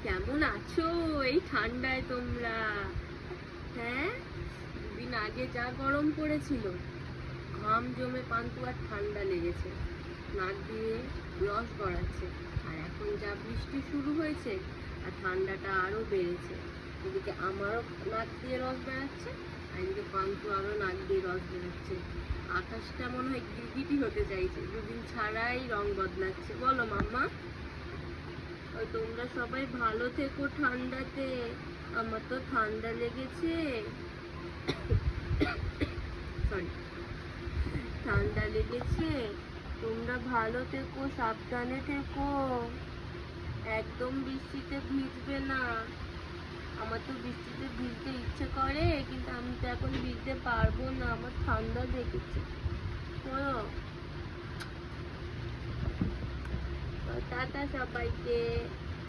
কেমন আছো এই ঠান্ডায় তোমরা? হ্যাঁ, দুদিন আগে যা গরম পড়েছিল, ঘাম জমে পান্তুয়ার আর ঠান্ডা লেগেছে, নাক দিয়ে রস গড়াচ্ছে। আর এখন যা বৃষ্টি শুরু হয়েছে আর ঠান্ডাটা আরো বেড়েছে। এদিকে আমারও নাক দিয়ে রস বেড়াচ্ছে, আর এদিকে পান্তু আরো নাক দিয়ে রস বেড়াচ্ছে। আকাশটা মনে হয় গিরগিটি হতে চাইছে, দুদিন ছাড়াই রং বদলাচ্ছে। বলো মাম্মা। তোমরা সবাই ভালো থেকো ঠান্ডাতে। আমার তো ঠান্ডা লেগেছে, সরি, ঠান্ডা লেগেছে। তোমরা ভালো থেকো, সাবধানে থেকো, একদম বৃষ্টিতে ভিজবে না। আমার তো বৃষ্টিতে ভিজতে ইচ্ছে করে, কিন্তু আমি তো এখন ভিজতে পারবো না, আমার ঠান্ডা লেগেছে। চলো, টাটা সবাইকে।